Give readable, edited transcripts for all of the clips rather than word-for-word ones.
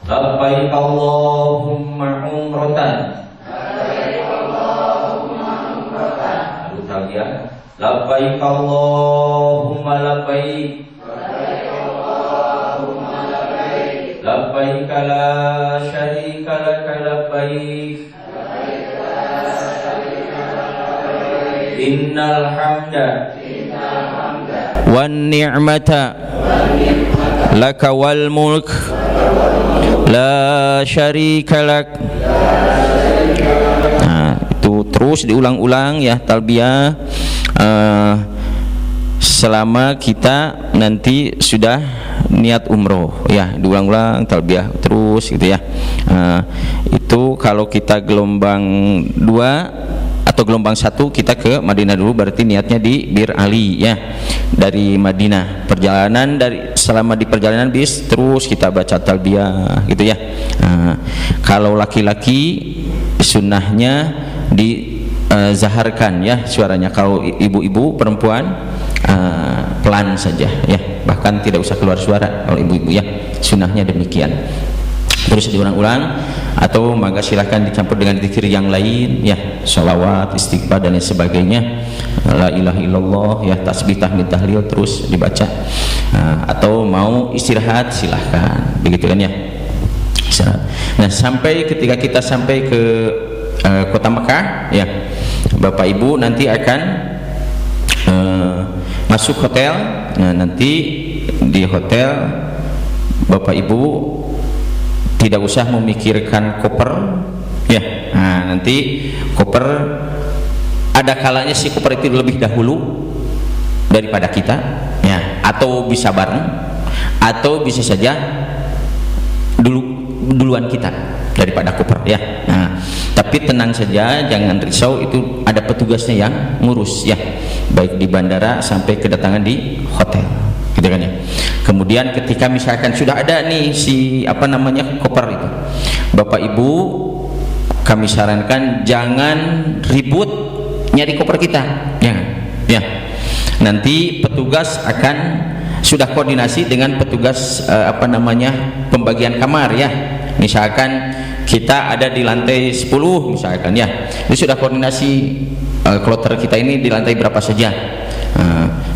Labbaik Allahumma umratan. Aduh talbiyah. Labbaik Allahumma labbaik. Labbaik la syarika laka labbaik. Innal hamda wan ni'mata laka wal mulk la syarika lak. Nah, itu terus diulang-ulang ya talbiyah selama kita nanti sudah niat umroh ya, diulang-ulang talbiyah terus gitu ya. Itu kalau kita gelombang 2 atau gelombang 1 kita ke Madinah dulu, berarti niatnya di Bir Ali ya, dari Madinah. Perjalanan selama di perjalanan bis terus kita baca talbiyah gitu ya. Kalau laki-laki sunnahnya dizaharkan ya suaranya. Kalau ibu-ibu perempuan pelan saja ya, bahkan tidak usah keluar suara kalau ibu-ibu ya, sunnahnya demikian. Terus diulang-ulang atau maka silahkan dicampur dengan zikir yang lain ya, sholawat, istighfar dan lain sebagainya, la ilaha illallah ya, tasbih, tahmid, tahlil terus dibaca. Atau mau istirahat silahkan begitu kan ya. Nah, sampai ketika kita sampai ke kota Mekah ya, Bapak Ibu nanti akan masuk hotel. Nah, nanti di hotel Bapak Ibu tidak usah memikirkan koper ya. Nah, nanti koper ada kalanya si koper itu lebih dahulu daripada kita ya, atau bisa bareng, atau bisa saja duluan kita daripada koper ya. Nah, tapi tenang saja, jangan risau, itu ada petugasnya yang ngurus ya, baik di bandara sampai kedatangan di hotel gitu kan ya. Kemudian ketika misalkan sudah ada nih si koper itu, Bapak Ibu kami sarankan jangan ribut nyari koper kita ya. Nanti petugas akan sudah koordinasi dengan petugas pembagian kamar ya. Misalkan kita ada di lantai 10 misalkan ya, ini sudah koordinasi kloter kita ini di lantai berapa saja.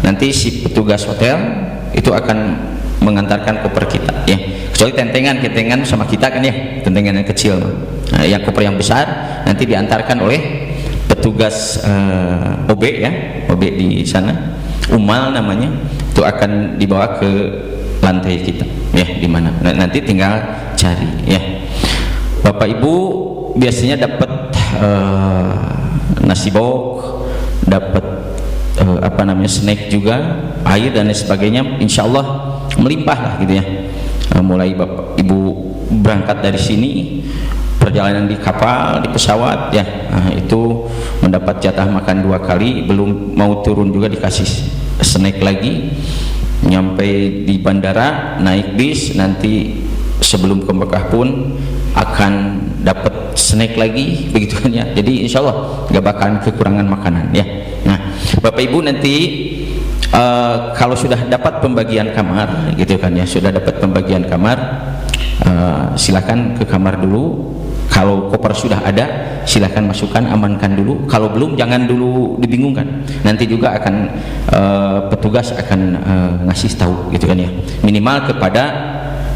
Nanti si petugas hotel itu akan mengantarkan koper kita ya, kecuali kentengan sama kita kan ya, kentengan yang kecil. Yang koper yang besar nanti diantarkan oleh petugas OB ya, OB di sana, Umal namanya, itu akan dibawa ke lantai kita ya, di mana nanti tinggal cari ya. Bapak Ibu biasanya dapat nasi bok, dapat snack juga, air dan lain sebagainya, insya Allah melimpah lah gitu ya. Mulai Bapak Ibu berangkat dari sini, perjalanan di kapal, di pesawat ya, itu mendapat jatah makan 2 kali, belum mau turun juga dikasih snack lagi. Nyampe di bandara naik bis, nanti sebelum ke Mekah pun akan dapat snack lagi begitu kan ya. Jadi insya Allah gak bakalan kekurangan makanan ya. Nah, Bapak Ibu nanti kalau sudah dapat pembagian kamar gitu kan ya, sudah dapat pembagian kamar, silakan ke kamar dulu. Kalau koper sudah ada, silakan masukkan, amankan dulu. Kalau belum, jangan dulu dibingungkan. Nanti juga akan petugas akan ngasih tahu gitu kan ya. Minimal kepada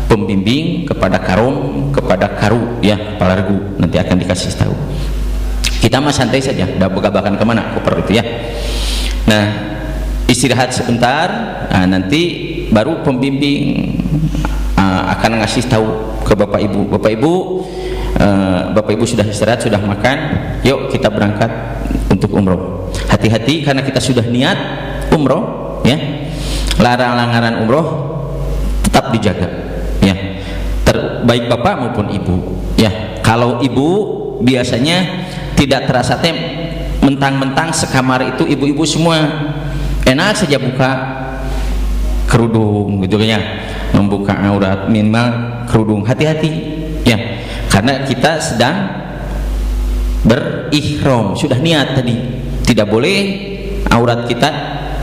pembimbing, kepada karom, kepada karu ya, kepala regu, nanti akan dikasih tahu. Kita mah santai saja, udah begabakan kemana koper itu ya. Nah, istirahat sebentar, nanti baru pembimbing akan ngasih tahu ke Bapak Ibu. Bapak Ibu sudah istirahat, sudah makan, yuk kita berangkat untuk umroh. Hati-hati karena kita sudah niat umroh ya. Larang-larangan umroh tetap dijaga ya, baik bapak maupun ibu ya. Kalau ibu biasanya tidak terasa mentang-mentang sekamar itu ibu-ibu semua enak saja buka kerudung gitu ya, membuka aurat, minimal kerudung. Hati-hati ya, karena kita sedang berihram, sudah niat tadi, tidak boleh aurat kita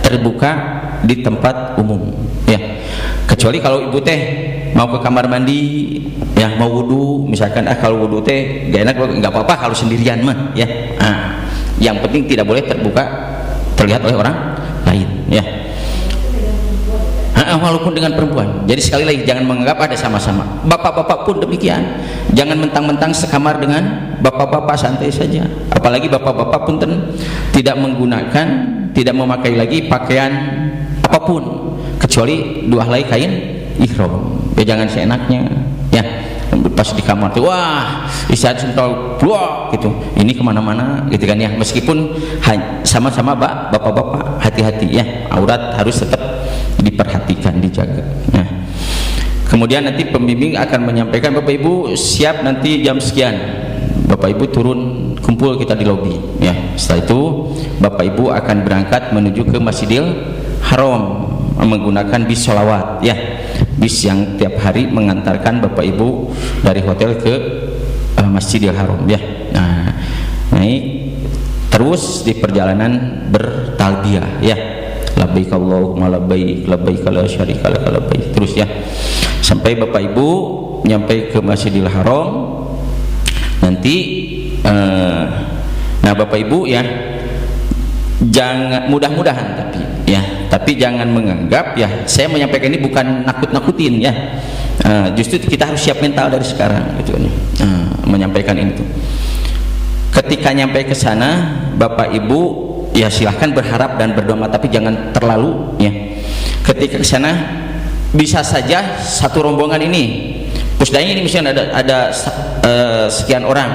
terbuka di tempat umum ya. kecuali kalau ibu teh mau ke kamar mandi ya, mau wudu misalkan, kalau wudu teh gak enak, nggak apa-apa kalau sendirian mah ya. Yang penting tidak boleh terlihat oleh orang lain ya. Walaupun dengan perempuan. Jadi sekali lagi jangan menganggap ada sama-sama. Bapak-bapak pun demikian. Jangan mentang-mentang sekamar dengan bapak-bapak, santai saja. Apalagi bapak-bapak pun tidak menggunakan, tidak memakai lagi pakaian apapun kecuali 2 helai kain ihram. Ya jangan seenaknya ya. Pas di kamar tuh, wah istirahat sentol blok gitu, ini kemana-mana gitu kan ya. Meskipun sama-sama bapak-bapak, hati-hati ya, aurat harus tetap diperhatikan, dijaga. Nah, kemudian nanti pembimbing akan menyampaikan, Bapak Ibu siap nanti jam sekian, Bapak Ibu turun kumpul kita di lobi ya. Setelah itu Bapak Ibu akan berangkat menuju ke Masjidil Haram menggunakan bis sholawat ya, bis yang tiap hari mengantarkan Bapak Ibu dari hotel ke Masjidil Haram ya. Nah, naik terus di perjalanan bertalbiyah ya, labbaik Allahumma labbaik, labbaik la syarika lak labbaik, terus ya sampai Bapak Ibu nyampe ke Masjidil Haram nanti. Nah Bapak Ibu ya, jangan, mudah-mudahan tapi jangan menganggap ya, saya menyampaikan ini bukan nakut-nakutin ya. Justru kita harus siap mental dari sekarang gitu kan. Menyampaikan ini tuh. Ketika nyampe ke sana Bapak Ibu ya silahkan berharap dan berdoa, tapi jangan terlalu ya. Ketika ke sana bisa saja satu rombongan ini, pusdanya ini misalnya ada sekian orang,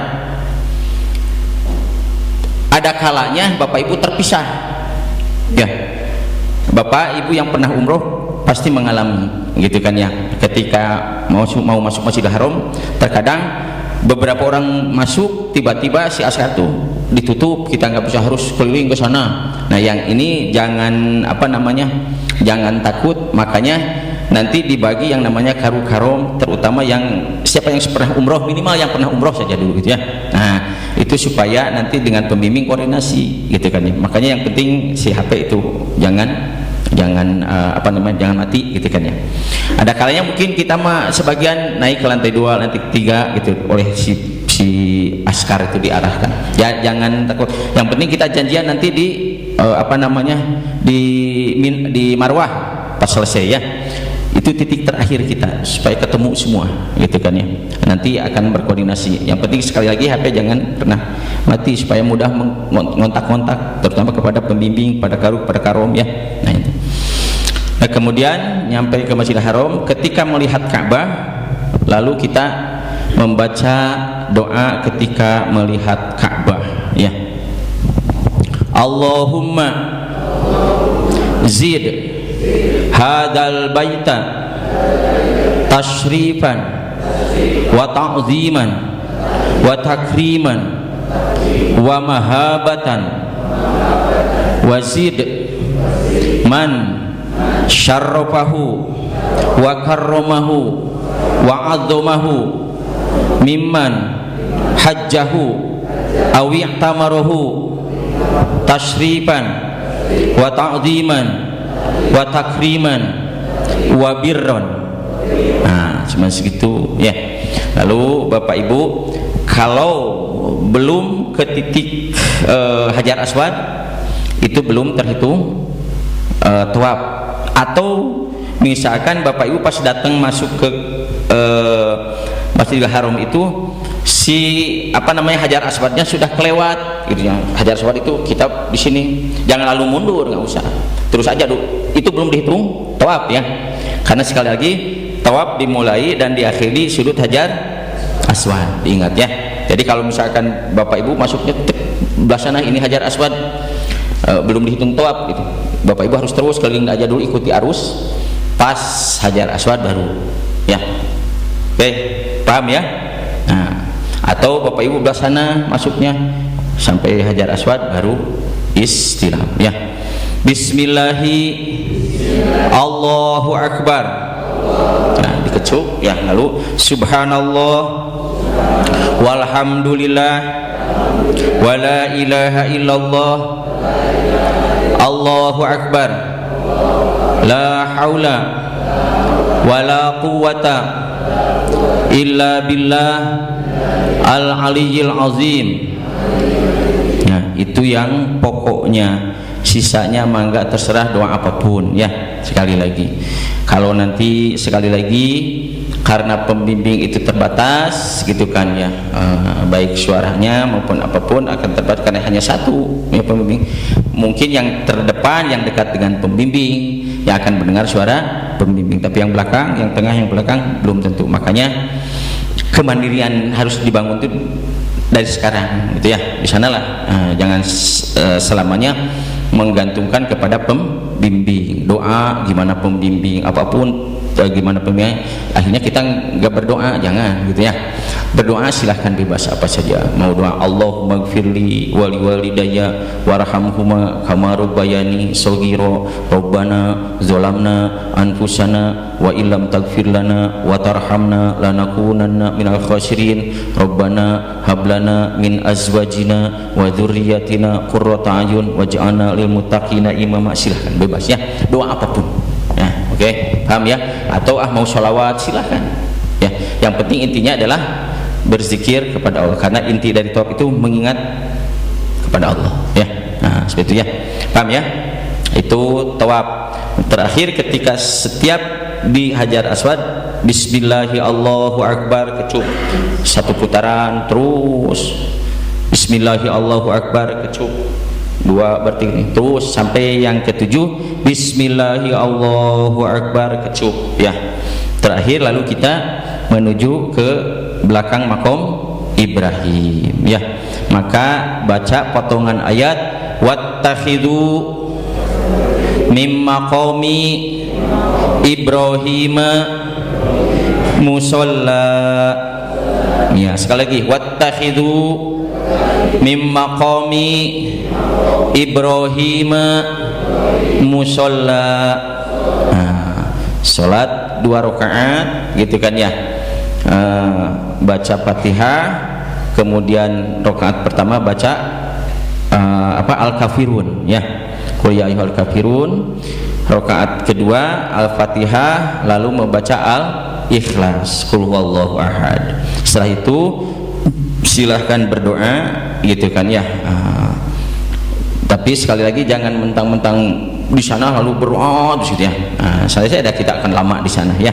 ada kalanya Bapak Ibu terpisah ya. Bapak Ibu yang pernah umroh pasti mengalami gitu kan ya, ketika mau masuk Masjidil Haram terkadang beberapa orang masuk tiba-tiba si askar tuh ditutup, kita nggak bisa, harus keliling ke sana. Nah yang ini jangan jangan takut, makanya nanti dibagi yang namanya karom, terutama yang siapa yang pernah umroh, minimal yang pernah umroh saja dulu gitu ya. Nah itu supaya nanti dengan pembimbing koordinasi gitu kan ya. Makanya yang penting si HP itu jangan jangan mati gitu kan ya. Ada kalanya mungkin kita mah sebagian naik ke lantai 2, lantai 3 gitu oleh si askar itu diarahkan ya, jangan takut. Yang penting kita janjian nanti di di marwah pas selesai ya, itu titik terakhir kita supaya ketemu semua gitu kan ya. Nanti akan berkoordinasi. Yang penting sekali lagi HP jangan pernah mati supaya mudah mengontak-kontak, terutama kepada pembimbing, pada karom ya. Nah itu. Nah kemudian nyampe ke Masjidil Haram, ketika melihat Ka'bah lalu kita membaca doa ketika melihat Ka'bah ya. Allahumma zid hadal baita tashrifan wa ta'ziman wa takriman wa mahabatan wa zid man syarrafahu wa karramahu wa azamahu mimman hajjahu aw i'tamarahu tashrifan wa ta'ziman wa takriman wa birron. Nah cuma segitu ya. Lalu Bapak Ibu kalau belum ke titik Hajar Aswad itu belum terhitung tawaf. Atau misalkan Bapak Ibu pas datang masuk ke Masjidil Haram itu si Hajar Aswadnya sudah kelewat gitu ya. Hajar Aswad itu kita di sini, jangan lalu mundur, nggak usah, terus aja dulu. Itu belum dihitung tawaf ya, karena sekali lagi tawaf dimulai dan diakhiri sudut Hajar Aswad, diingat ya. Jadi kalau misalkan Bapak Ibu masuknya belah sana, ini Hajar Aswad, belum dihitung tawaf gitu, Bapak Ibu harus terus keliling aja dulu, ikuti arus, pas Hajar Aswad baru ya. Oke, paham ya? Nah, atau Bapak Ibu belah sana masuknya sampai Hajar Aswad baru istilam ya. Bismillahi Allahu Akbar. Nah, dikecup ya. Lalu subhanallah walhamdulillah wala ilaha illallah Allahu Akbar la haula wala quwwata illa billah al-aliyyil azim. Nah, itu yang pokoknya. Sisanya mangga terserah doa apapun ya. Sekali lagi, kalau nanti sekali lagi karena pembimbing itu terbatas gitu kan ya, baik suaranya maupun apapun akan terbatas karena hanya satu ya pembimbing. Mungkin yang terdepan yang dekat dengan pembimbing yang akan mendengar suara pembimbing, tapi yang belakang, yang tengah, yang belakang belum tentu. Makanya kemandirian harus dibangun itu dari sekarang gitu ya. Di sanalah jangan selamanya menggantungkan kepada pembimbing. Doa gimana pembimbing apapun, gimana pembimbing, akhirnya kita nggak berdoa. Jangan gitu ya. Berdoa silahkan bebas apa saja. Mau doa Allahumma gfirli wali walidayya warhamhuma kama rabbayani shaghira rabbana zalamna anfusana wa illam taghfir lana wa tarhamna lanakunanna minal khasirin rabbana hablana min azwajina wa dzurriyyatina qurrata ayun waj'alna lil muttaqina imama. Silahkan bebas ya, doa apapun ya. Oke, paham ya? Atau mau sholawat silahkan ya. Yang penting intinya adalah berzikir kepada Allah, karena inti dari tawaf itu mengingat kepada Allah ya. Nah, seperti itu ya, paham ya? Itu tawaf. Terakhir ketika setiap di Hajar Aswad, Bismillahi Allahu Akbar, kecup satu putaran, terus Bismillahi Allahu Akbar, kecup dua, berarti ini terus sampai yang ketujuh Bismillahi Allahu Akbar, kecup ya. Terakhir lalu kita menuju ke belakang makom Ibrahim ya. Maka baca potongan ayat wattakhidhu mim maqami Ibrahim musalla ya. Sekali lagi wattakhidhu mim maqami Ibrahim musalla. Salat 2 rakaat gitu kan ya. Baca Fatihah, kemudian rakaat pertama baca Al-Kafirun ya, Qul ya ayyuhal kafirun. Rakaat kedua Al-Fatihah, lalu membaca Al-Ikhlas, Qul huwallahu ahad. Setelah itu silahkan berdoa gitu kan ya. Tapi sekali lagi jangan mentang-mentang di sana lalu berdoa di situ ya. Saya tidak akan lama di sana ya.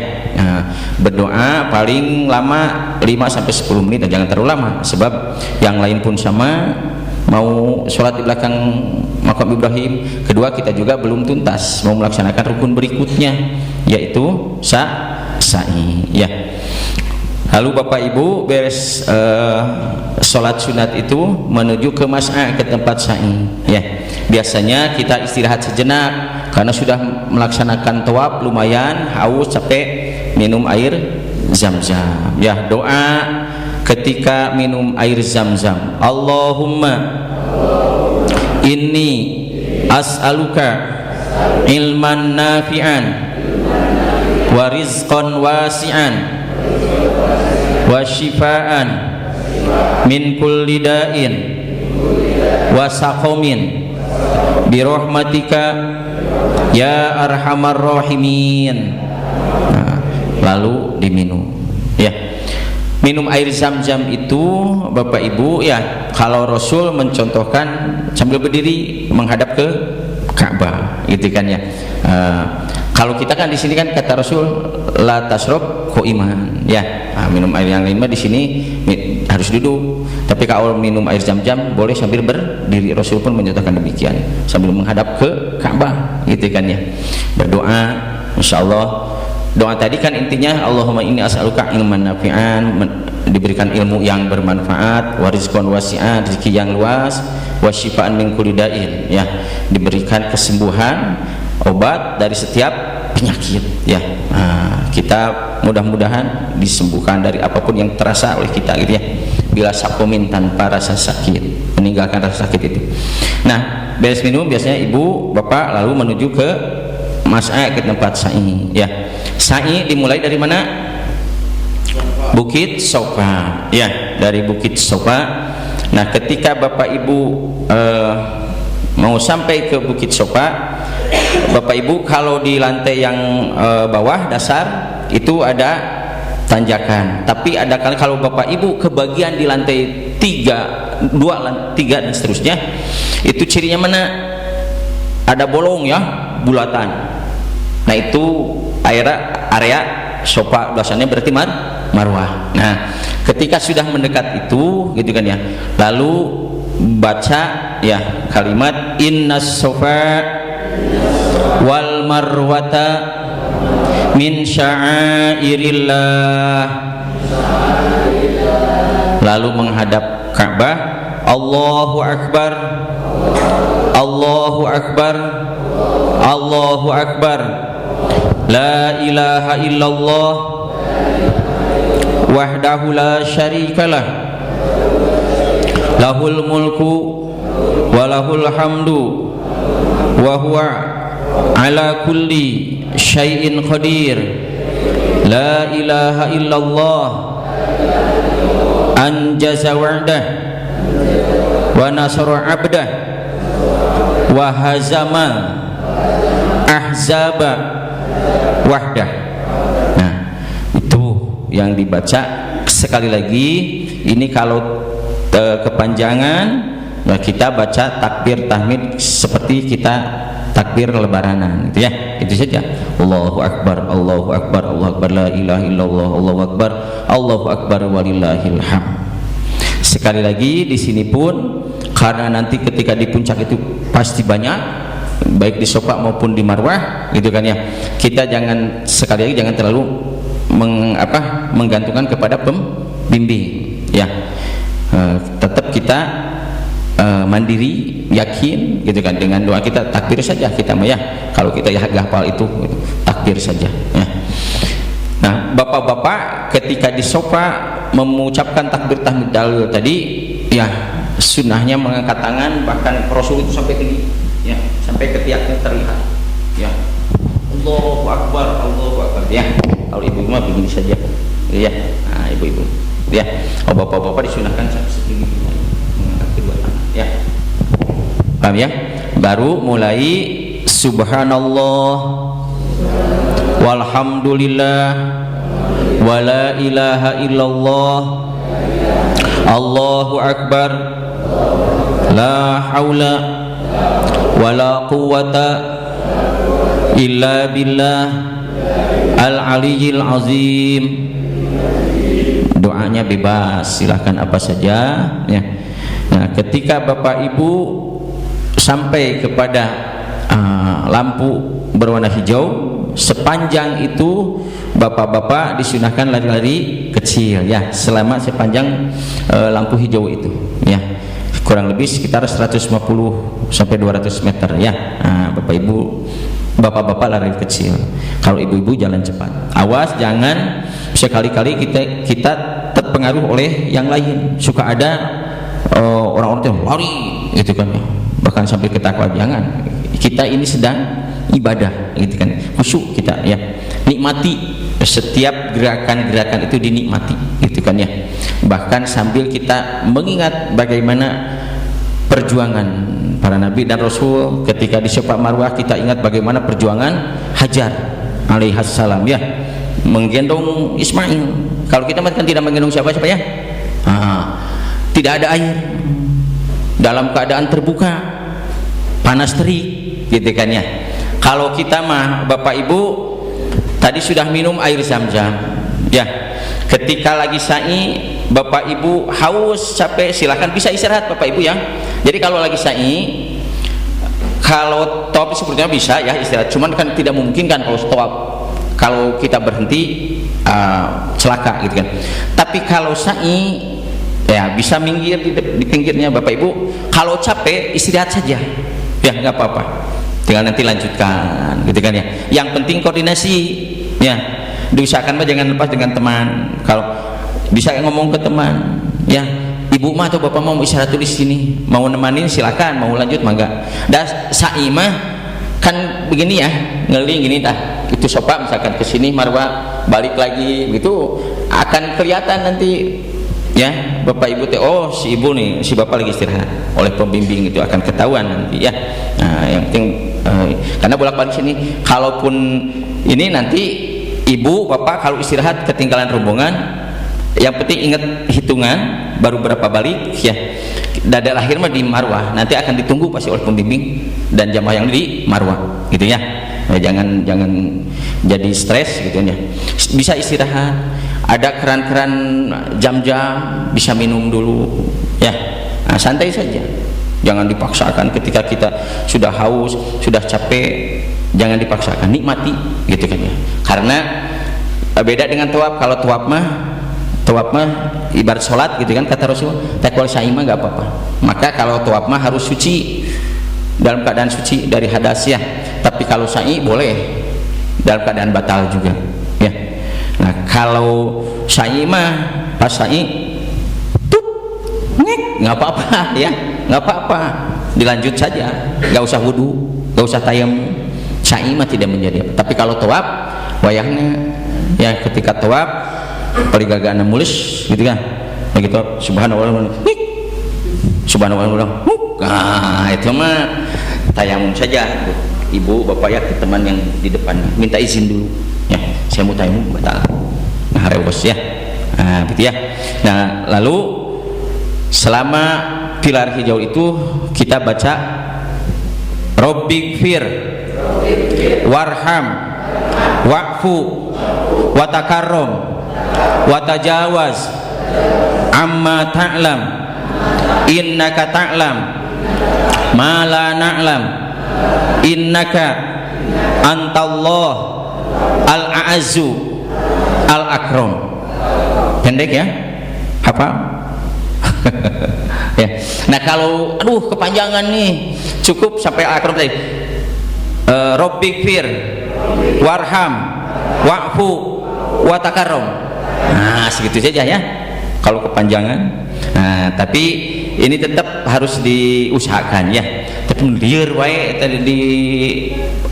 Berdoa paling lama 5 sampai 10 menit, dan jangan terlalu lama, sebab yang lain pun sama mau sholat di belakang makam Ibrahim. Kedua, kita juga belum tuntas mau melaksanakan rukun berikutnya, yaitu sa'i ya. Lalu Bapak Ibu beres sholat sunat itu menuju ke mas'a, ke tempat sa'i ya. Biasanya kita istirahat sejenak karena sudah melaksanakan tawaf, lumayan haus, capek, minum air zam-zam ya. Doa ketika minum air zam-zam, Allahumma inni as'aluka ilman nafi'an wa rizqan wasi'an wa shifaan min kulli da'in wa saqamin bi rahmatika ya arhamar rahimin. Nah, lalu diminum ya. Minum air zam-zam itu Bapak Ibu ya, kalau Rasul mencontohkan sambil berdiri menghadap ke Ka'bah gitu kan ya. Kalau kita kan di sini kan kata Rasul la tasrob qaiman ya. Minum air yang lain mah di sini harus duduk. Tapi kalau minum air zam-zam boleh sambil berdiri. Rasul pun menyatakan demikian sambil menghadap ke Ka'bah gitu kan ya. Berdoa, insyaallah. Doa tadi kan intinya Allahumma inni as'aluka ilman nafi'an, diberikan ilmu yang bermanfaat, wa rizqan wasi'an, rezeki yang luas, wa syifaan min kulli da'in ya, diberikan kesembuhan, obat dari setiap penyakit ya. Kita mudah-mudahan disembuhkan dari apapun yang terasa oleh kita gitu ya. Bila sakomin, tanpa rasa sakit, meninggalkan rasa sakit itu. Nah, beres minum biasanya ibu bapak lalu menuju ke mas'a, ke tempat sa'i ya. Sa'i dimulai dari mana? Bukit Sofa ya, dari Bukit Sofa. Nah, ketika bapak ibu mau sampai ke Bukit Sofa, Bapak Ibu kalau di lantai yang bawah dasar itu ada tanjakan, tapi ada kali kalau Bapak Ibu kebagian di lantai 3, 2, 3 dan seterusnya, itu cirinya mana? Ada bolong ya, bulatan. Nah itu area Sofa belasannya berarti Marwah. Nah ketika sudah mendekat itu gitu kan ya, lalu baca ya kalimat innas Sofa wal marwata min sya'airillah, lalu menghadap Ka'bah, Allahu Akbar, Allahu Akbar, Allahu Akbar, la ilaha illallah wahdahu la syarikalah, lahul mulku wa lahul hamdu wa huwa ala kulli syai'in qadir, la ilaha illallah anjaza wa'dah wa nasara 'abdah wa hazama ahzaba wahdah. Nah itu yang dibaca sekali lagi. Ini kalau kepanjangan, nah kita baca takbir tahmid seperti kita takbir lebaranan gitu ya, itu saja. Allahu Akbar, Allahu Akbar, Allahu Akbar, la ilaha illallah, Allahu Akbar, Allahu Akbar walillahil hamd. Sekali lagi di sini pun karena nanti ketika di puncak itu pasti banyak, baik di Sofa maupun di Marwah gitu kan ya, kita jangan sekali lagi jangan terlalu menggantungkan kepada pembimbing ya. Tetap kita mandiri, yakin gitu kan, dengan doa kita takbir saja kita mah ya. Kalau kita ya hafal itu gitu, takbir saja ya. Nah bapak-bapak ketika di Sofa mengucapkan takbir tahmid dalil tadi ya, sunnahnya mengangkat tangan, bahkan Rasul itu sampai tinggi ya, sampai ketiaknya terlihat ya, Allahu Akbar, Allahu Akbar ya. Kalau ibu-ibu mah begini saja ya. Nah ibu-ibu ya, bapak-bapak disunahkan setinggi mengangkat kedua tangan ya, paham ya. Baru mulai subhanallah walhamdulillah wala ilaha illallah Allahu Akbar la haula wala quwwata illa billah al-aliyyil azim. Doanya bebas, silahkan apa saja ya. Nah ketika Bapak Ibu sampai kepada lampu berwarna hijau, sepanjang itu bapak-bapak disunahkan lari-lari kecil ya, selama sepanjang lampu hijau itu ya, kurang lebih sekitar 150 sampai 200 meter ya. Nah, bapak-bapak lari kecil, kalau ibu-ibu jalan cepat. Awas jangan sekali-kali kita terpengaruh oleh yang lain. Suka ada orang-orang yang lari gitu kan, bahkan sampai ketakutan. Jangan, kita ini sedang ibadah gitu kan, khusyuk kita ya, nikmati setiap gerakan-gerakan itu, dinikmati gitu kan ya. Bahkan sambil kita mengingat bagaimana perjuangan para nabi dan rasul ketika di Sofa Marwah, kita ingat bagaimana perjuangan Hajar alaihissalam ya, menggendong Ismail. Kalau kita kan tidak menggendong siapa-siapa ya, tidak ada air, dalam keadaan terbuka, panas terik gitu kan ya. Kalau kita mah Bapak Ibu tadi sudah minum air Zam-Zam ya, ketika lagi sa'i Bapak Ibu haus, capek, silahkan bisa istirahat Bapak Ibu ya. Jadi kalau lagi sa'i, kalau top sepertinya bisa ya istirahat, cuman kan tidak mungkin kan kalau stop, kalau kita berhenti celaka gitu kan. Tapi kalau sa'i ya bisa minggir di pinggirnya Bapak Ibu. Kalau capek istirahat saja ya, nggak apa-apa, tinggal nanti lanjutkan gitu kan ya. Yang penting koordinasi ya, diusahakan mah jangan lepas dengan teman. Kalau bisa ngomong ke teman ya, ibu mah atau bapak mau istirahat tulis sini, mau nemanin silakan, mau lanjut mangga. Dan sa'i mah kan begini ya, ngeling gini tah, itu Sofa misalkan ke sini Marwah balik lagi gitu, akan kelihatan nanti ya bapak ibu teh, oh si ibu nih, si bapak lagi istirahat, oleh pembimbing itu akan ketahuan nanti ya. Nah, yang penting karena bolak-balik sini, kalaupun ini nanti ibu bapak kalau istirahat ketinggalan rombongan, yang penting ingat hitungan baru berapa balik ya. Dada lahir mah di Marwah, nanti akan ditunggu pasti oleh pembimbing dan jamaah yang di Marwah gitu ya. Nah, jangan jadi stres gitu ya. Bisa istirahat, ada keran-keran jam-jam, bisa minum dulu ya. Nah, santai saja, jangan dipaksakan. Ketika kita sudah haus, sudah capek, jangan dipaksakan, nikmati gitu kan ya. Karena beda dengan tawaf. Kalau tawaf mah ibarat sholat gitu kan, kata Rasul, takwal sa'i mah nggak apa-apa. Maka kalau tawaf mah harus suci, dalam keadaan suci dari hadas ya. Tapi kalau sa'i boleh dalam keadaan batal juga ya. Nah, kalau sa'i mah pas sa'i nggak apa-apa ya, nggak apa-apa, dilanjut saja, nggak usah wudu, nggak usah tayamum. Sa'i mah tidak menjadi apa. Tapi kalau tawaf wayahnya ya, ketika tawaf paligagana mulus gitu kan, begitu subhanallah subhanallah, nah itu mah tayamum saja. Ibu bapak ya, ke teman yang di depan minta izin dulu ya, saya mau tayamum batal, nah rewes ya. Nah gitu ya. Nah lalu selama pilar hijau itu kita baca Rabbighfir warham wa'fu watakarrom watajawaz amma ta'lam innaka ta'lam ma la na'lam innaka antallah al-a'azzu al-akram. Pendek ya, apa? Ya. Nah kalau aduh kepanjangan nih, cukup sampai akram tadi. Rabbighfir warham wa'fu watakarrom. Nah segitu saja ya kalau kepanjangan. Nah tapi ini tetap harus diusahakan ya. Tapi lieur wae tadi di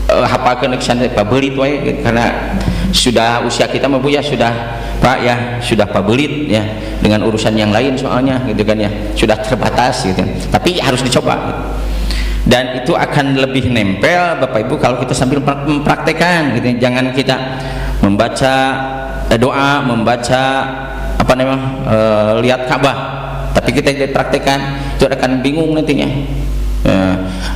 hafalkeun kesana pabelit wae, karena sudah usia kita mah Bu ya, sudah Pak ya, sudah pabelit ya, dengan urusan yang lain soalnya gitu kan ya, sudah terbatas gitu. Tapi harus dicoba gitu. Dan itu akan lebih nempel Bapak Ibu kalau kita sambil mempraktekkan gitu. Jangan kita membaca doa, membaca apa namanya lihat Ka'bah, tapi kita tidak praktekkan, itu akan bingung nantinya.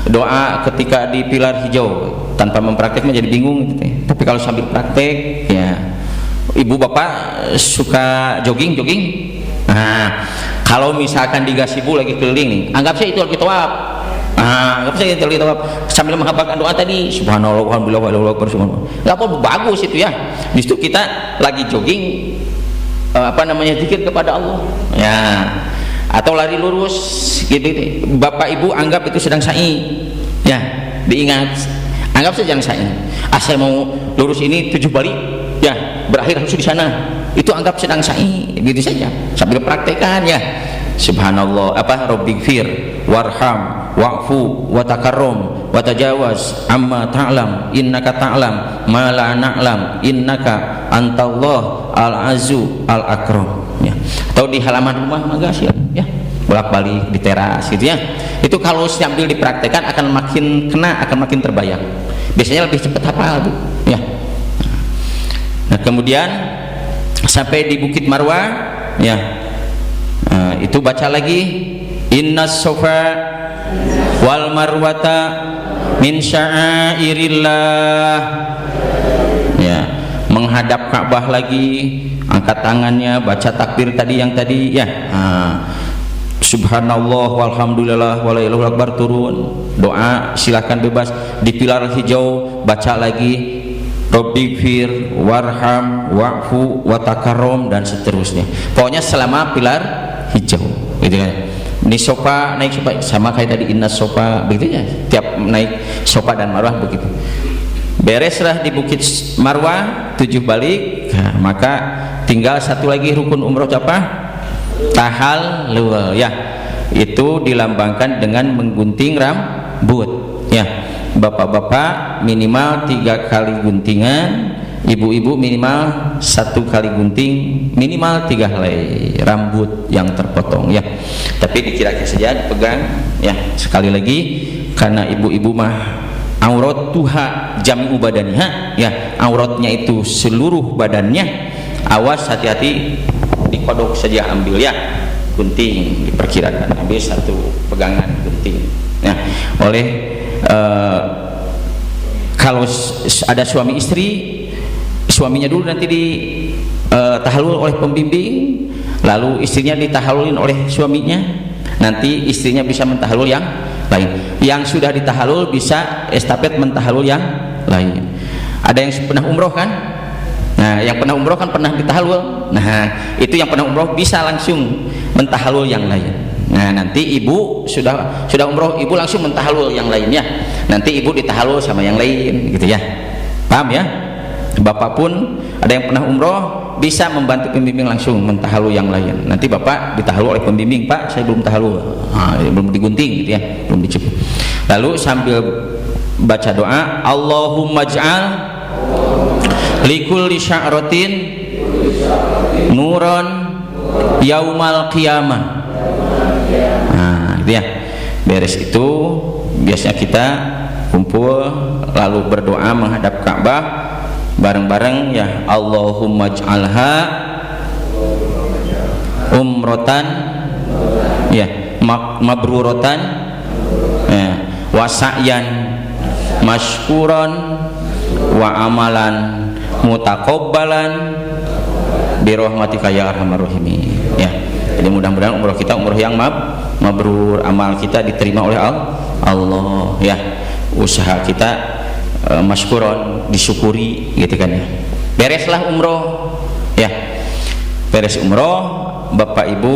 Doa ketika di pilar hijau tanpa mempraktek menjadi bingung gitu. Tapi kalau sambil praktek ya, ibu bapak suka jogging. Nah kalau misalkan di gazebo lagi keliling nih, anggap saya itu lagi tawaf. Anggap saya itu lagi tawaf sambil menghafalkan doa tadi, subhanallah walhamdulillah wallahu akbar subhanallah. Enggak apa, bagus itu ya. Di situ kita lagi jogging, apa namanya, zikir kepada Allah ya, atau lari lurus gitu. Bapak ibu anggap itu sedang sa'i ya, diingat, anggap saja sedang sa'i. Saya mau lurus ini 7 balik ya, berakhir harus di sana, itu anggap sedang sa'i gitu saja sambil praktekan ya. Subhanallah apa, Rabbighfir warham wa'fu watakarrom watajawaz amma ta'lam innaka ta'lam ma la na'lam innaka antallah al-azu al-akram ya. Atau di halaman rumah mangga sih ya, bolak-balik di teras gitu ya. Itu kalau sambil dipraktekkan akan makin kena, akan makin terbayang, biasanya lebih cepat hafal Bu ya. Nah kemudian sampai di Bukit Marwah ya, itu baca lagi innas sofa wal marwata min sya'airillah ya, menghadap Ka'bah lagi, angkat tangannya, baca takbir tadi yang tadi ya. Subhanallah walhamdulillah wala ilaha akbar, turun doa silahkan bebas. Di pilar hijau baca lagi Rabbighfir warham wa'fu watakarrom dan seterusnya. Pokoknya selama pilar hijau gitu kan. Ini sofa, naik sofa sama kayak tadi innas sofa begitu ya, tiap naik sofa dan marwah begitu. Bereslah di Bukit Marwah 7 balik, nah, maka tinggal satu lagi rukun umroh apa? Tahallul ya. Itu dilambangkan dengan menggunting rambut ya. Bapak-bapak minimal 3 kali guntingan ibu-ibu minimal 1 kali gunting, minimal 3 helai rambut yang terpotong ya. Tapi dikira-kira saja, dipegang ya. Sekali lagi, karena ibu-ibu mah aurat tuha jami'u badaniha ya, auratnya itu seluruh badannya. Awas, hati-hati, dikodok saja ambil ya, gunting diperkirakan ambil 1 pegangan gunting ya. Kalau ada suami istri, suaminya dulu nanti ditahalul oleh pembimbing, lalu istrinya ditahalulin oleh suaminya, nanti istrinya bisa mentahalul yang lain. Yang sudah ditahalul bisa estafet mentahalul yang lain. Ada yang pernah umroh kan? Nah, yang pernah umroh kan pernah ditahalul. Nah, itu yang pernah umroh bisa langsung mentahalul yang lain. Nah, nanti ibu sudah umroh, ibu langsung mentahalul yang lainnya. Nanti ibu ditahalul sama yang lain, gitu ya. Paham ya? Bapak pun ada yang pernah umroh bisa membantu pembimbing langsung mentahalul yang lain. Nanti bapak ditahalul oleh pembimbing, Pak, saya belum tahalul, belum digunting, gitu ya, belum dicukup. Lalu sambil baca doa, Allahumma ja'al likulli sya'ratin nuran yaumal qiyamah. Nah, gitu ya. Beres itu biasanya kita kumpul lalu berdoa menghadap Ka'bah bareng-bareng ya. Allahumma ja'alha umrotan ya, mabruratan ya, wasa'yan mashkuran wa amalan mutaqabbalan birahmatika ya arhamar rahimin ya. Jadi mudah-mudahan umroh kita umroh yang mabrur, amal kita diterima oleh Allah ya, usaha kita masykuron, disyukuri gitu kan ya. Bereslah umroh ya, beres umroh bapak ibu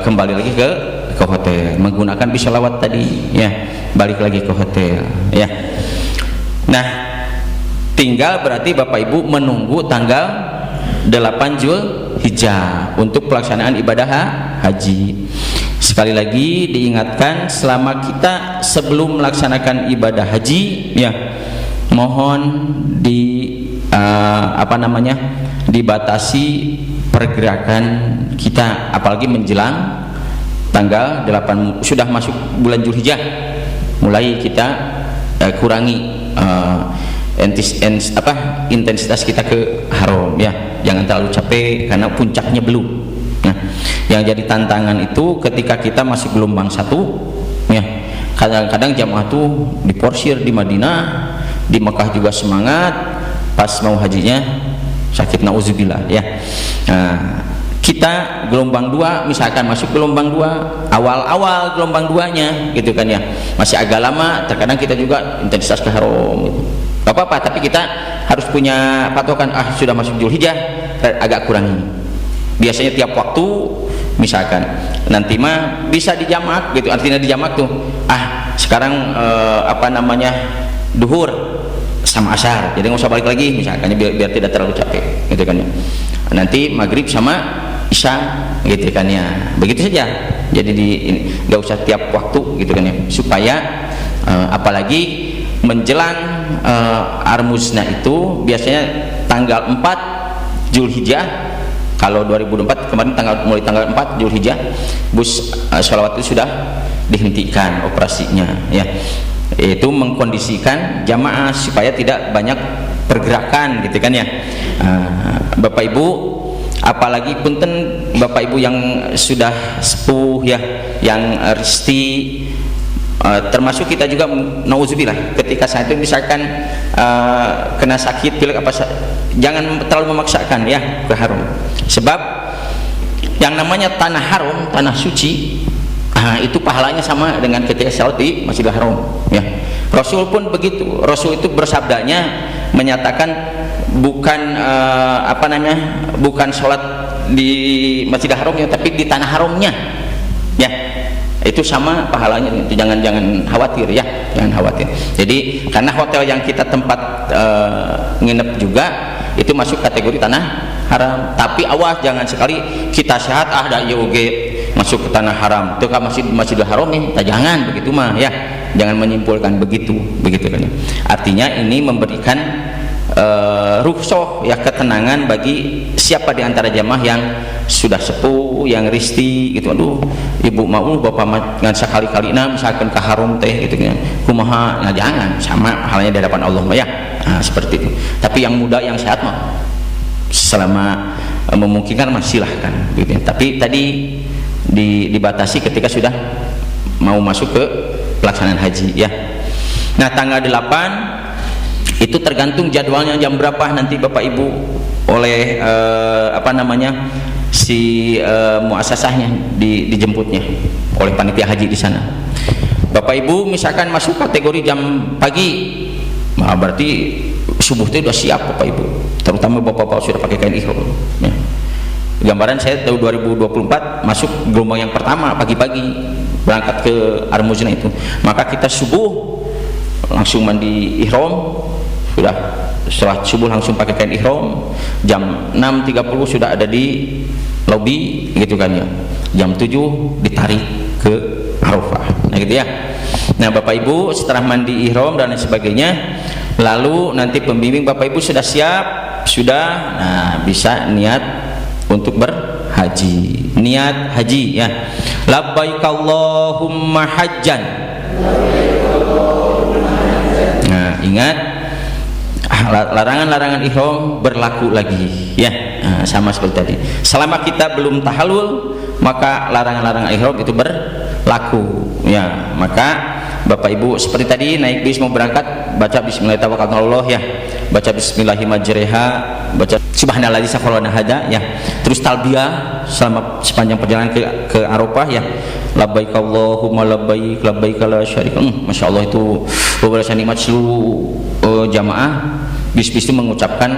kembali lagi ke hotel menggunakan bis sholawat tadi ya, balik lagi ke hotel ya. Nah, tinggal berarti bapak ibu menunggu tanggal 8 Zulhijjah untuk pelaksanaan ibadah haji. Sekali lagi diingatkan, selama kita sebelum melaksanakan ibadah haji ya, mohon dibatasi pergerakan kita, apalagi menjelang tanggal 8 sudah masuk bulan Zulhijjah, mulai kita kurangi intensitas kita ke haram ya, jangan terlalu capek karena puncaknya belum. Nah, yang jadi tantangan itu ketika kita masih gelombang 1 ya, kadang-kadang jamaah tuh diporsir di Madinah, di Mekah juga semangat, pas mau hajinya sakit nauzubillah ya. Nah, kita gelombang 2 misalkan masuk gelombang 2, awal-awal gelombang 2-nya gitu kan ya, masih agak lama, terkadang kita juga intensitas ke haram gitu. Gak apa-apa, tapi kita harus punya patokan, sudah masuk Zulhijjah agak kurangi. Biasanya tiap waktu misalkan nanti mah bisa dijamak gitu, artinya dijamak tuh sekarang duhur sama asar, jadi nggak usah balik lagi misalkan biar tidak terlalu capek gitu kan ya. Nanti maghrib sama isya gitu kan ya, begitu saja. Jadi nggak usah tiap waktu gitu kan ya, supaya apalagi menjelang Armusna itu biasanya tanggal 4 Zulhijjah. Kalau 2004 kemarin mulai tanggal 4 Zulhijjah bus sholawat itu sudah dihentikan operasinya ya. Itu mengkondisikan jamaah supaya tidak banyak pergerakan gitu kan ya. Bapak Ibu, apalagi punten Bapak Ibu yang sudah sepuh ya, yang risti, termasuk kita juga nauzubillah ketika saat itu misalkan kena sakit pilek apa, jangan terlalu memaksakan ya ke haram, sebab yang namanya tanah haram, tanah suci, itu pahalanya sama dengan ketika salat di Masjidil Haram ya. Rasul pun begitu, Rasul itu bersabdanya menyatakan bukan bukan sholat di Masjidil Haram ya, tapi di tanah haramnya ya, itu sama pahalanya. Itu jangan khawatir ya, jangan khawatir. Jadi karena hotel yang kita tempat nginep juga itu masuk kategori tanah haram, tapi awas jangan sekali kita sehat ada yoge masuk ke tanah haram itu kan Masjidil Haram ya, jangan begitu mah ya, jangan menyimpulkan begitu kan ya. Artinya ini memberikan rukhsah ya, ketenangan bagi siapa di antara jamaah yang sudah sepuh, yang risti gitu. Aduh, ibu mau bapak ngan sekali-kali misalkan ke harum teh gitu kan, kumaha, nah jangan, sama halnya di hadapan Allah ya. Nah, seperti itu. Tapi yang muda yang sehat mah selama memungkinkan masih silahkan gitu. Tapi tadi dibatasi ketika sudah mau masuk ke pelaksanaan haji ya. Nah, tanggal 8 itu tergantung jadwalnya jam berapa nanti Bapak Ibu oleh si muasasahnya dijemputnya oleh panitia haji di sana. Bapak Ibu misalkan masuk kategori jam pagi, nah berarti subuh itu sudah siap Bapak Ibu, terutama bapak-bapak sudah pakai kain ihram ya. Gambaran saya tahun 2024 masuk gelombang yang pertama pagi-pagi berangkat ke Armuzna itu, maka kita subuh langsung mandi ihram, sudah setelah subuh langsung pakai kain ihram, jam 6.30 sudah ada di lobi gitu kan ya, jam 7 ditarik ke Arafah. Nah gitu ya. Nah Bapak Ibu setelah mandi ihram dan lain sebagainya, lalu nanti pembimbing Bapak Ibu sudah siap, nah bisa niat untuk berhaji, niat haji ya. Labbaik Allahumma hajjan. Nah ingat, larangan-larangan ihram berlaku lagi ya. Nah, sama seperti tadi, selama kita belum tahallul maka larangan-larangan ihram itu berlaku ya. Maka Bapak Ibu seperti tadi naik bis mau berangkat, baca bismillahirrahmanirrahim ya, baca bismillahirrahmanirrahim, baca subhanallah hada ya, terus talbiyah selama sepanjang perjalanan ke Arafah ya. Labbaik Allahumma labbaik labbaik la syarika. Masya Allah itu beberapa nikmat seluruh jamaah bis-bis itu mengucapkan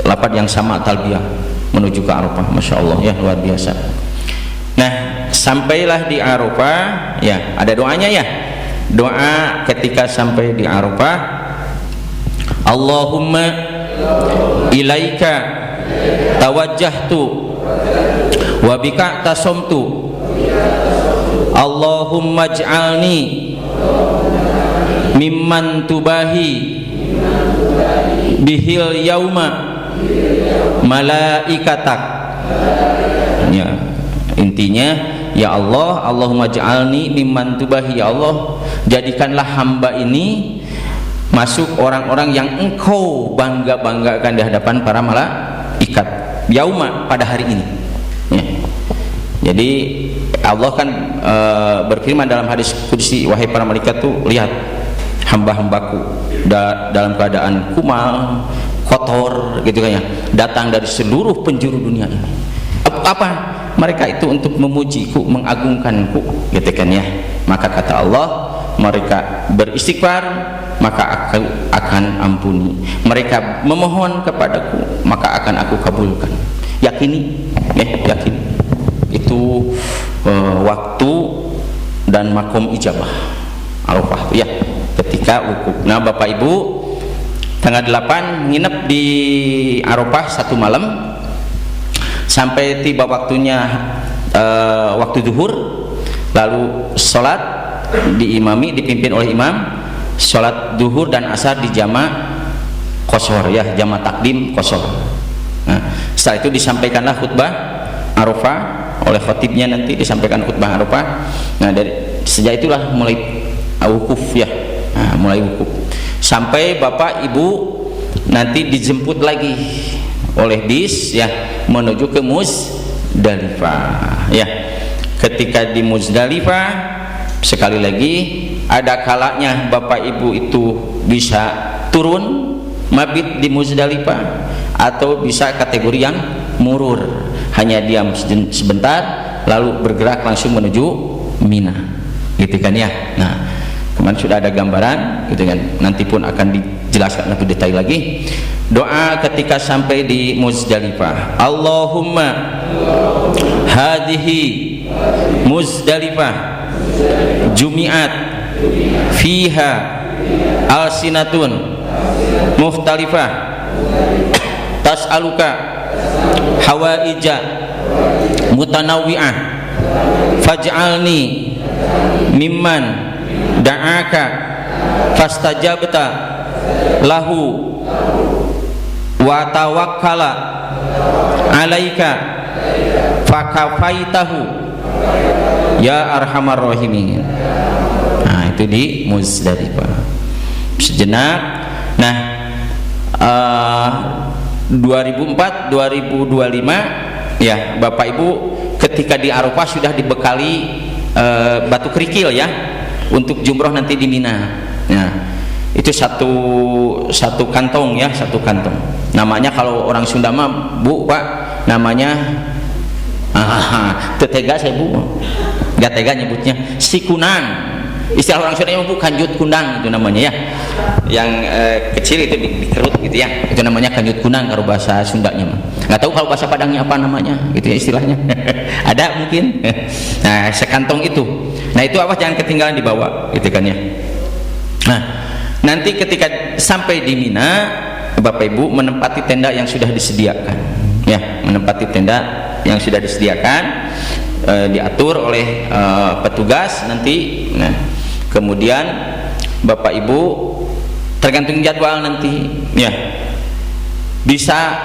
lafaz yang sama talbiyah menuju ke Arafah. Masya Allah ya, luar biasa. Nah sampailah di Arafah ya, ada doanya ya. Doa ketika sampai di Arafah, Allahumma ilaika tawajjahtu wa bika tasomtu, Allahumma ij'alni mimman tubahi bihil yauma malaikatak ya. Intinya ya Allah, Allahumma ij'alni mimman tubahi, ya Allah jadikanlah hamba ini masuk orang-orang yang engkau bangga-banggakan di hadapan para malaikat yauma, pada hari ini ya. Jadi Allah kan berfirman dalam hadis qudsi, wahai para malaikat tuh lihat hamba-hambaku dalam keadaan kumal, kotor gitu kan ya, datang dari seluruh penjuru dunia ini. Apa mereka itu? Untuk memujiku, mengagungkanku gitu kan ya. Maka kata Allah, mereka beristighfar maka aku akan ampuni, mereka memohon kepadaku maka akan aku kabulkan. Yakini ya, yakini itu waktu dan makom ijabah Arafah ya, ketika wukuf. Nah Bapak Ibu tanggal 8 nginep di Arafah 1 malam sampai tiba waktunya waktu zuhur, lalu sholat diimami, dipimpin oleh imam, sholat zuhur dan asar di jama' qashar ya, jama' takdim qashar. Nah, setelah itu disampaikanlah khutbah Arafah oleh khatibnya, nanti disampaikan khutbah Arafah. Nah dari sejak itulah mulai wukuf ya. Nah, mulai wukuf sampai Bapak Ibu nanti dijemput lagi oleh bis ya menuju ke Muzdalifah ya. Ketika di Muzdalifah sekali lagi ada kalanya Bapak Ibu itu bisa turun mabit di Muzdalifah atau bisa kategori yang murur, hanya diam sebentar lalu bergerak langsung menuju Mina gitu kan ya. Nah kemarin sudah ada gambaran gitu kan, nanti pun akan dijelaskan lebih detail lagi. Doa ketika sampai di Muzdalifah, Allahumma hadhihi Muzdalifah jumi'at fiha alsinatun mukhtalifah tas'aluka hawaija mutanawwi'ah faj'alni mimman da'aka fastajabta lahu wa tawakkala alaika fakafaitahu ya arhamar rahimin. Nah, itu di Muzdalifah sejenak. Nah, 2004 2025 ya Bapak Ibu, ketika di Arafah sudah dibekali batu kerikil ya untuk jumroh nanti di Mina. Nah, itu satu kantong ya, satu kantong. Namanya kalau orang Sunda mah Bu Pak, namanya tetega saya Bu, gak tega nyebutnya si kunang. Istilah orang Sunda Bu, kanjut kunang itu namanya ya, yang kecil itu dikerut gitu ya, itu namanya kanjut kunang kalau bahasa Sundanya mah. Nggak tahu kalau bahasa Padangnya apa namanya gitu ya istilahnya. Ada mungkin. Nah, sekantong itu. Nah, itu apa, jangan ketinggalan dibawa gitu kan ya. Nah, nanti ketika sampai di Mina, Bapak Ibu menempati tenda yang sudah disediakan ya, menempati tenda yang sudah disediakan, diatur oleh petugas nanti. Nah, kemudian Bapak Ibu tergantung jadwal nanti ya, bisa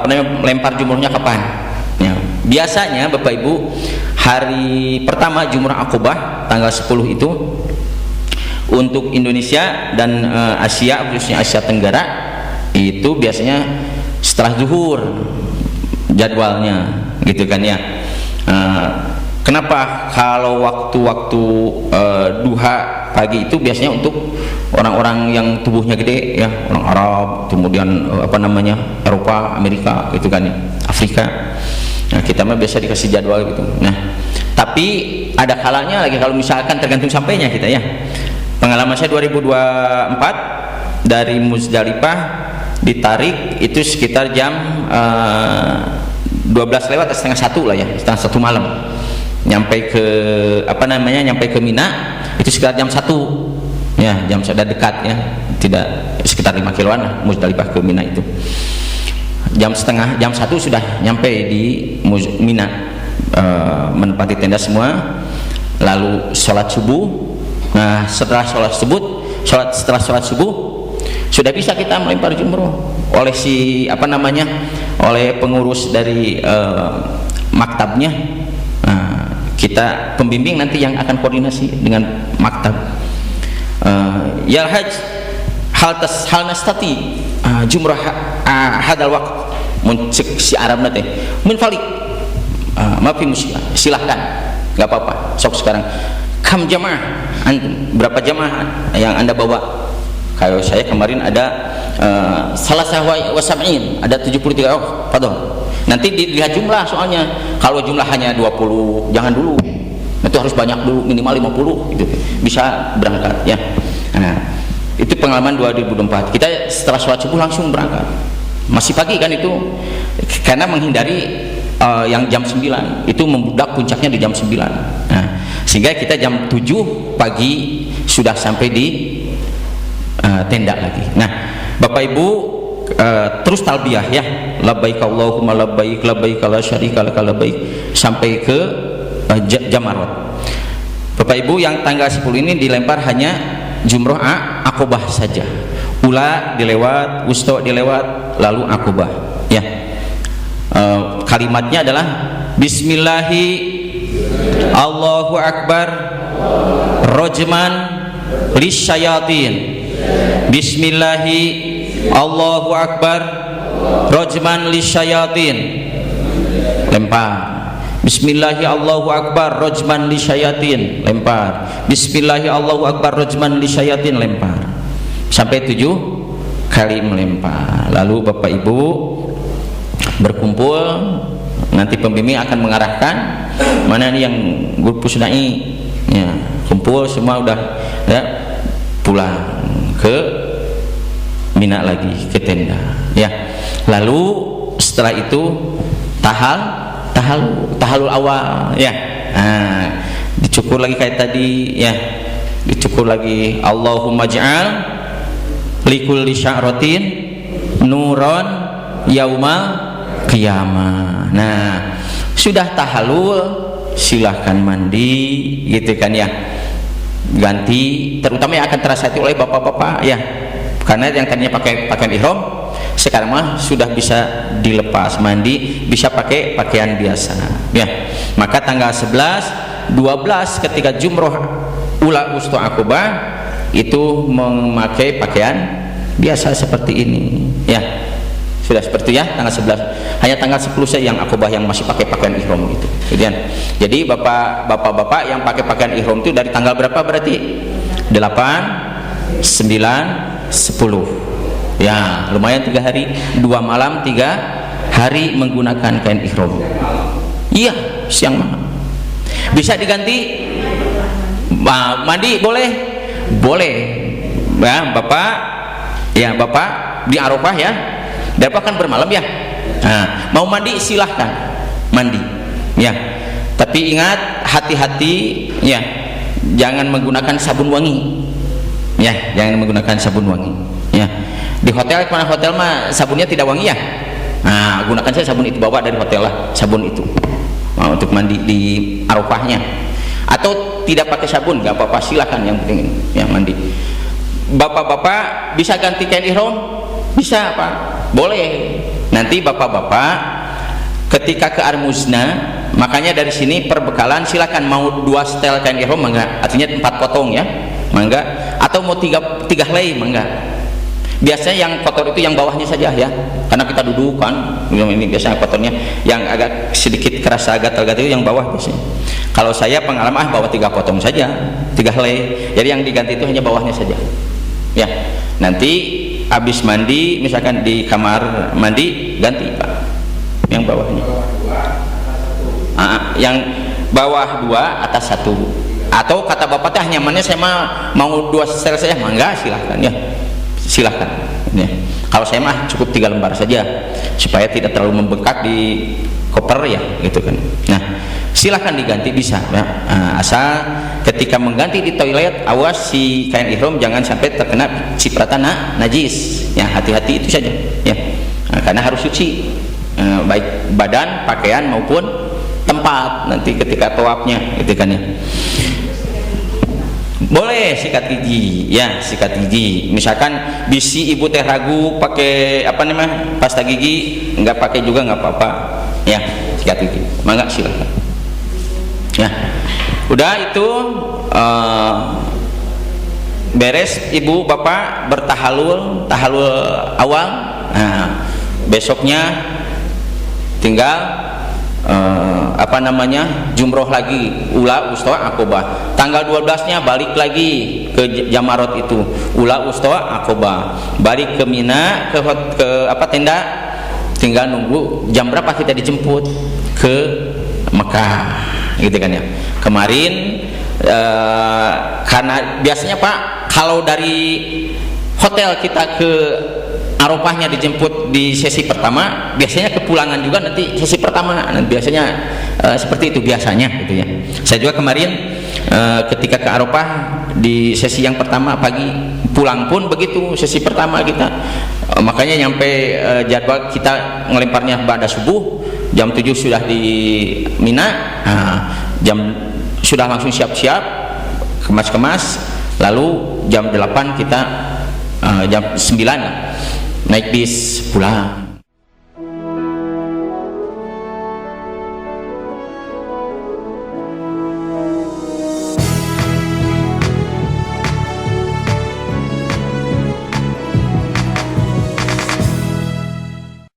melempar jumrohnya kapan ya. Biasanya Bapak Ibu hari pertama jumrah Aqobah tanggal 10 itu untuk Indonesia dan Asia, khususnya Asia Tenggara, itu biasanya setelah zuhur jadwalnya gitu kan ya. Kenapa kalau waktu-waktu duha pagi itu biasanya untuk orang-orang yang tubuhnya gede ya, orang Arab, kemudian Eropa, Amerika gitu kan ya, Afrika. Nah, kita mah biasa dikasih jadwal gitu. Nah, tapi ada kalanya lagi kalau misalkan tergantung sampainya kita ya. Pengalaman saya 2024 dari Muzdalifah ditarik itu sekitar jam 12 lewat setengah 1 lah ya, setengah 1 malam. Nyampe ke nyampe ke Mina itu sekitar jam 1 ya, jam sudah dekat ya, tidak sekitar 5 kiloan lah Muzdalifah ke Mina itu. Jam 1 sudah nyampe di Mina, menempati tenda semua, lalu sholat subuh. Nah, setelah sholat subuh sudah bisa kita melempar jumroh oleh oleh pengurus dari maktabnya. Nah, kita pembimbing nanti yang akan koordinasi dengan maktab. Ya haj hal nastati jumrah hadal waqt muncik si Arab nanti munfalik maafi musykilah, silahkan nggak apa-apa, sok sekarang kam jamaah berapa jamaah yang Anda bawa. Kalau saya kemarin ada salasah wa sab'in, ada 73 pardon. Nanti dilihat jumlah, soalnya kalau jumlah hanya 20 jangan dulu, itu harus banyak dulu, minimal 50 gitu bisa berangkat ya. Nah, itu pengalaman 2024. Kita setelah sholat subuh langsung berangkat, masih pagi kan itu, karena menghindari yang jam 9 itu membudak puncaknya di jam 9. Nah, sehingga kita jam 7 pagi sudah sampai di tenda lagi. Nah, Bapak Ibu terus talbiyah ya, labbaik Allahumma labbaik labbaik la syarika laka labbaik sampai ke Jamarat. Bapak Ibu yang tanggal 10 ini dilempar hanya jumroh Aqobah saja. Ula dilewat, wusta dilewat, lalu Aqobah ya. Kalimatnya adalah Bismillahi Allahu Akbar rojman lisyayatin. Bismillahi Allahu Akbar rojman lisyayatin, lempar. Bismillahi Allahu Akbar rojman lisyayatin, lempar. Bismillahi Allahu Akbar rojman lisyayatin, lempar. Sampai 7 kali melempar. Lalu Bapak Ibu berkumpul, nanti pembimbing akan mengarahkan mana nih yang grup pusnai ya, kumpul semua udah ya, pulang ke Mina lagi ke tenda ya. Lalu setelah itu tahalul awal ya. Nah, dicukur lagi kayak tadi ya, dicukur lagi Allahumma ja'al likulli sya'ratin nuron yaumal qiyamah. Nah, sudah tahalul silahkan mandi gitu kan ya, ganti, terutama yang akan terasa itu oleh bapak-bapak ya, karena yang tadinya pakai pakaian ihram sekarang mah sudah bisa dilepas, mandi bisa pakai pakaian biasa ya. Maka tanggal 11, 12 ketika jumroh ula wusta Aqabah itu memakai pakaian biasa seperti ini ya. Sudah seperti ya, tanggal 11. Hanya tanggal 10 saja yang Aqabah yang masih pakai pakaian ihram gitu. Kemudian, jadi bapak-bapak yang pakai pakaian ihram itu dari tanggal berapa berarti? 8, 9, 10. Ya, lumayan 3 hari, 2 malam, 3 hari menggunakan kain ihram. Iya, siang malam. Bisa diganti mandi boleh? Boleh. Ya, Bapak di Arafah ya. Dapat kan bermalam ya. Nah, mau mandi silahkan mandi ya. Tapi ingat hati-hati ya, jangan menggunakan sabun wangi ya, jangan menggunakan sabun wangi ya. Di hotel, mana hotel mah sabunnya tidak wangi ya. Nah, gunakan saja sabun itu, bawa dari hotel lah sabun itu untuk mandi di Arafahnya. Atau tidak pakai sabun nggak apa-apa, silahkan, yang penting ya mandi. Bapak-bapak bisa ganti kain ihram? Bisa Pak, boleh. Nanti bapak-bapak ketika ke Armuzna, makanya dari sini perbekalan silakan, mau 2 setel kain ihram mangga, artinya 4 potong ya mangga, atau mau 3 helai mangga. Biasanya yang kotor itu yang bawahnya saja ya, karena kita duduk kan, ini biasanya kotornya yang agak sedikit kerasa gatal-gatal itu yang bawah biasanya. Kalau saya pengalaman bawa 3 potong saja, 3 helai, jadi yang diganti itu hanya bawahnya saja ya. Nanti habis mandi misalkan di kamar mandi ganti Pak yang bawahnya, yang bawah 2 atas 1, atau kata bapak teh nyamannya saya mau 2 setel saja mangga, silahkan ya, silahkan ya. Kalau saya mah cukup 3 lembar saja supaya tidak terlalu membengkak di koper ya gitu kan. Nah, silahkan diganti bisa ya. Asal ketika mengganti di toilet awas si kain ihram jangan sampai terkena cipratan najis ya, hati-hati itu saja ya. Karena harus suci baik badan, pakaian maupun tempat nanti ketika tawafnya gitu kan ya. Boleh sikat gigi ya, sikat gigi. Misalkan bisi ibu teh ragu pakai apa namanya pasta gigi, nggak pakai juga nggak apa-apa ya, sikat gigi mangga silakan ya. Udah itu beres ibu bapak bertahalul awal. Nah, besoknya tinggal jumroh lagi ula wusta Aqabah. Tanggal 12-nya balik lagi ke Jamarot itu ula wusta Aqabah, balik ke Mina ke tenda, tinggal nunggu jam berapa kita dijemput ke Mekah gitu kan ya. Kemarin karena biasanya Pak kalau dari hotel kita ke Arafahnya dijemput di sesi pertama, biasanya kepulangan juga nanti sesi pertama, biasanya seperti itu biasanya gitu ya. Saya juga kemarin ketika ke Arafah di sesi yang pertama pagi, pulang pun begitu sesi pertama kita, makanya nyampe jadwal kita ngelemparnya pada subuh jam 7 sudah di Mina. Sudah langsung siap-siap kemas-kemas, lalu jam 8 kita jam 9 naik bis pulang.